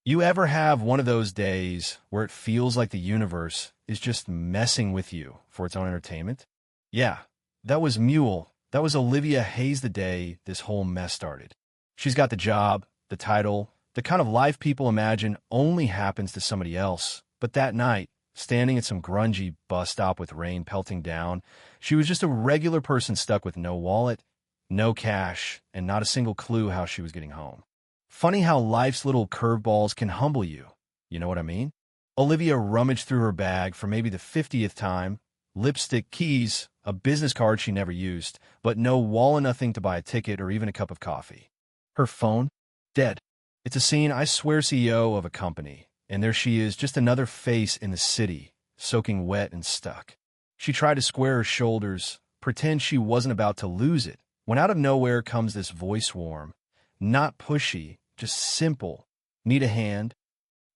You ever have one of those days where it feels like the universe is just messing with you for its own entertainment? Yeah, that was Mule. That was Olivia Hayes the day this whole mess started. She's got the job, the title, the kind of life people imagine only happens to somebody else. But that night, standing at some grungy bus stop with rain pelting down, she was just a regular person stuck with no wallet, no cash, and not a single clue how she was getting home. Funny how life's little curveballs can humble you. You know what I mean? Olivia rummaged through her bag for maybe the 50th time. Lipstick, keys, a business card she never used, but no wallet, nothing to buy a ticket or even a cup of coffee. Her phone? Dead. It's a scene, I swear, CEO of a company, and there she is, just another face in the city, soaking wet and stuck. She tried to square her shoulders, pretend she wasn't about to lose it, when out of nowhere comes this voice, warm, not pushy, just simple. Need a hand?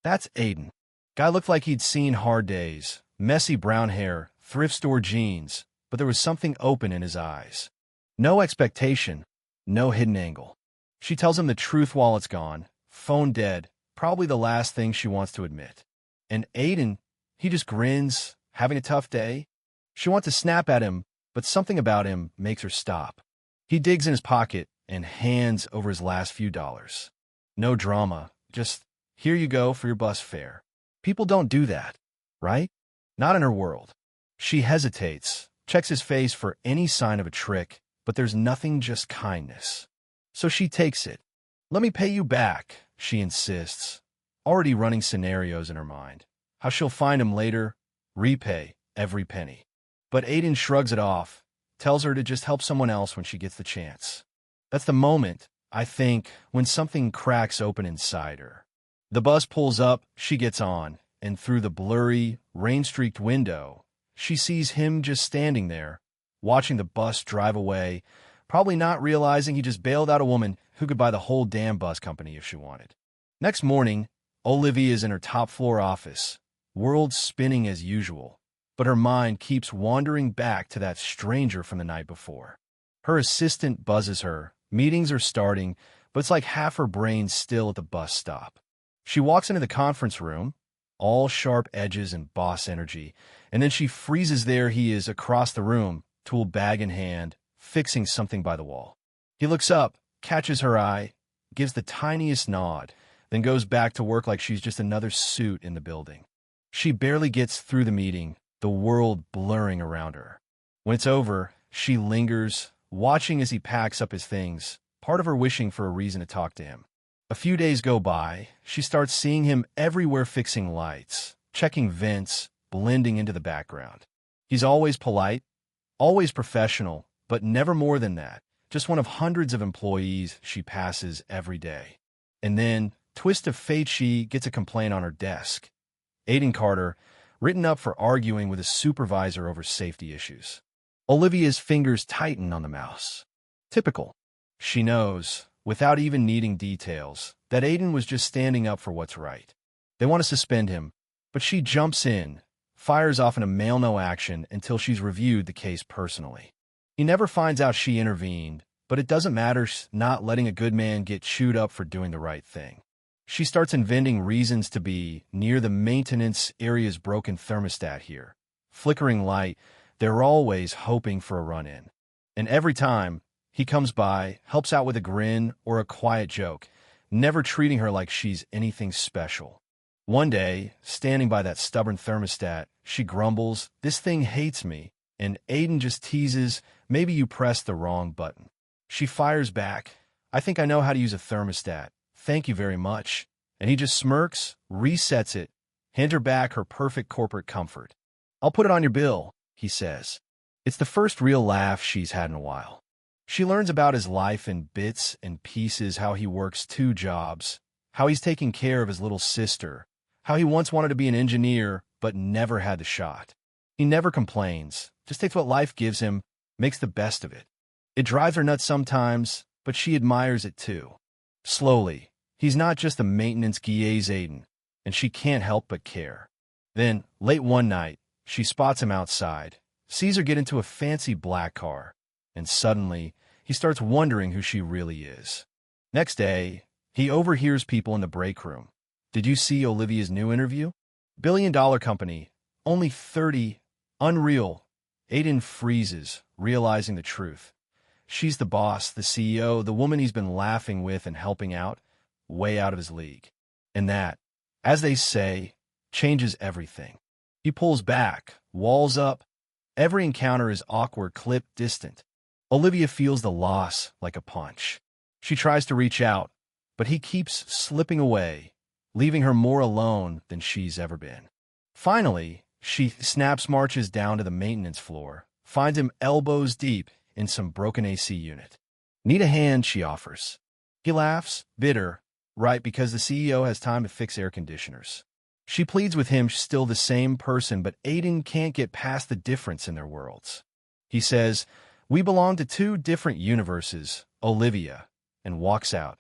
That's Aiden. Guy looked like he'd seen hard days, messy brown hair, thrift store jeans, but there was something open in his eyes. No expectation, no hidden angle. She tells him the truth while it's gone, phone dead, probably the last thing she wants to admit. And Aiden, he just grins, having a tough day. She wants to snap at him, but something about him makes her stop. He digs in his pocket and hands over his last few dollars. No drama, just, here you go for your bus fare. People don't do that, right? Not in her world. She hesitates, checks his face for any sign of a trick, but there's nothing, just kindness. So she takes it. Let me pay you back, she insists, already running scenarios in her mind. How she'll find him later, repay every penny. But Aiden shrugs it off, tells her to just help someone else when she gets the chance. That's the moment, I think, when something cracks open inside her. The bus pulls up, she gets on, and through the blurry, rain-streaked window, she sees him just standing there, watching the bus drive away, probably not realizing he just bailed out a woman who could buy the whole damn bus company if she wanted. Next morning, Olivia is in her top-floor office, world spinning as usual, but her mind keeps wandering back to that stranger from the night before. Her assistant buzzes her, meetings are starting, but it's like half her brain's still at the bus stop. She walks into the conference room, all sharp edges and boss energy, and then she freezes there. He is across the room, tool bag in hand, fixing something by the wall. He looks up, catches her eye, gives the tiniest nod, then goes back to work like she's just another suit in the building. She barely gets through the meeting, the world blurring around her. When it's over, she lingers, watching as he packs up his things, part of her wishing for a reason to talk to him. A few days go by, she starts seeing him everywhere fixing lights, checking vents, blending into the background. He's always polite, always professional, but never more than that, just one of hundreds of employees she passes every day. And then, twist of fate, she gets a complaint on her desk. Aiden Carter, written up for arguing with his supervisor over safety issues. Olivia's fingers tighten on the mouse. Typical. She knows, without even needing details, that Aiden was just standing up for what's right. They want to suspend him, but she jumps in, fires off in a mail no action until she's reviewed the case personally. He never finds out she intervened, but it doesn't matter, not letting a good man get chewed up for doing the right thing. She starts inventing reasons to be near the maintenance area's broken thermostat here. Flickering light, they're always hoping for a run-in. And every time, he comes by, helps out with a grin or a quiet joke, never treating her like she's anything special. One day, standing by that stubborn thermostat, she grumbles, "This thing hates me," and Aiden just teases, "Maybe you pressed the wrong button." She fires back, "I think I know how to use a thermostat. Thank you very much." And he just smirks, resets it, hands her back her perfect corporate comfort. "I'll put it on your bill," he says. It's the first real laugh she's had in a while. She learns about his life in bits and pieces, how he works 2 jobs, how he's taking care of his little sister, how he once wanted to be an engineer but never had the shot. He never complains, just takes what life gives him, makes the best of it. It drives her nuts sometimes, but she admires it too. Slowly, he's not just a maintenance guy's Aiden, and she can't help but care. Then, late one night, she spots him outside, sees her get into a fancy black car, and suddenly, he starts wondering who she really is. Next day, he overhears people in the break room. Did you see Olivia's new interview? Billion-dollar company, only 30, unreal. Aiden freezes, realizing the truth. She's the boss, the CEO, the woman he's been laughing with and helping out, way out of his league. And that, as they say, changes everything. He pulls back, walls up. Every encounter is awkward, clipped, distant. Olivia feels the loss like a punch. She tries to reach out, but he keeps slipping away, leaving her more alone than she's ever been. Finally, she marches down to the maintenance floor, finds him elbows deep in some broken AC unit. Need a hand, she offers. He laughs, bitter, right, because the CEO has time to fix air conditioners. She pleads with him, she's still the same person, but Aiden can't get past the difference in their worlds. He says, "We belong to two different universes, Olivia," and walks out,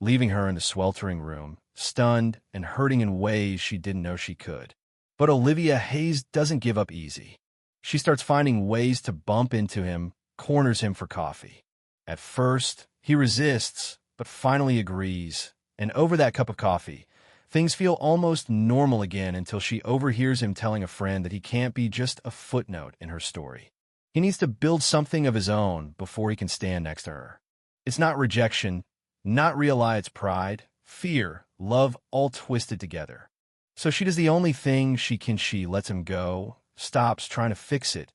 leaving her in the sweltering room, stunned and hurting in ways she didn't know she could. But Olivia Hayes doesn't give up easy. She starts finding ways to bump into him, corners him for coffee. At first, he resists, but finally agrees, and over that cup of coffee, things feel almost normal again until she overhears him telling a friend that he can't be just a footnote in her story. He needs to build something of his own before he can stand next to her. It's not rejection, not realize pride, fear, love, all twisted together. So she does the only thing she can. She lets him go, stops trying to fix it,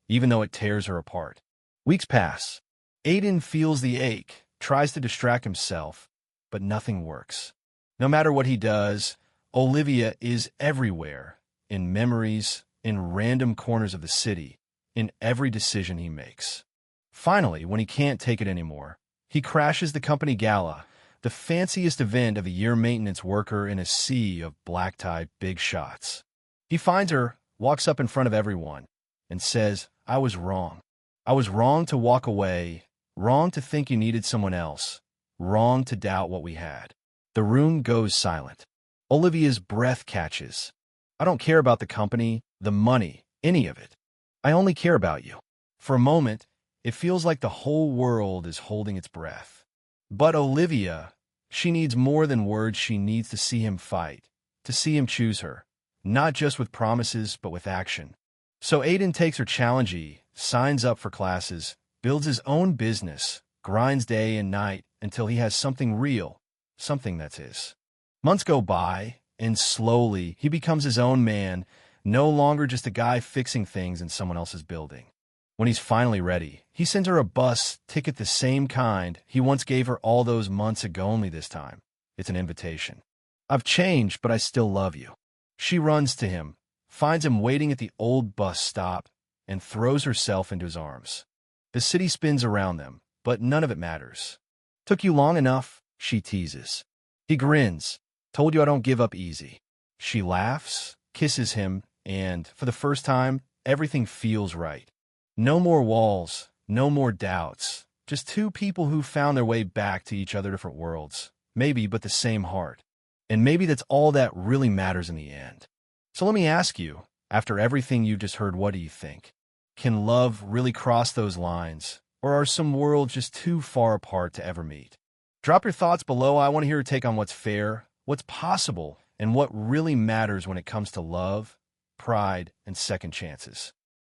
even though it tears her apart. Weeks pass. Aiden feels the ache, tries to distract himself, but nothing works. No matter what he does, Olivia is everywhere, in memories, in random corners of the city, in every decision he makes. Finally, when he can't take it anymore, he crashes the company gala, the fanciest event of a year maintenance worker in a sea of black-tie big shots. He finds her, walks up in front of everyone, and says, "I was wrong. I was wrong to walk away, wrong to think you needed someone else, wrong to doubt what we had." The room goes silent. Olivia's breath catches. "I don't care about the company, the money, any of it. I only care about you." For a moment, it feels like the whole world is holding its breath. But Olivia, she needs more than words. She needs to see him fight, to see him choose her, not just with promises, but with action. So Aiden takes her challenge, signs up for classes, builds his own business, grinds day and night until he has something real, something that's his. Months go by, and slowly he becomes his own man, no longer just a guy fixing things in someone else's building. When he's finally ready, he sends her a bus ticket, the same kind he once gave her all those months ago, only this time it's an invitation. "I've changed, but I still love you." She runs to him, finds him waiting at the old bus stop, and throws herself into his arms. The city spins around them, but none of it matters. "Took you long enough," she teases. He grins. "Told you I don't give up easy." She laughs, kisses him, and, for the first time, everything feels right. No more walls, no more doubts, just two people who found their way back to each other, different worlds, maybe, but the same heart. And maybe that's all that really matters in the end. So let me ask you, after everything you've just heard, what do you think? Can love really cross those lines, or are some worlds just too far apart to ever meet? Drop your thoughts below. I want to hear your take on what's fair, what's possible, and what really matters when it comes to love, pride, and second chances.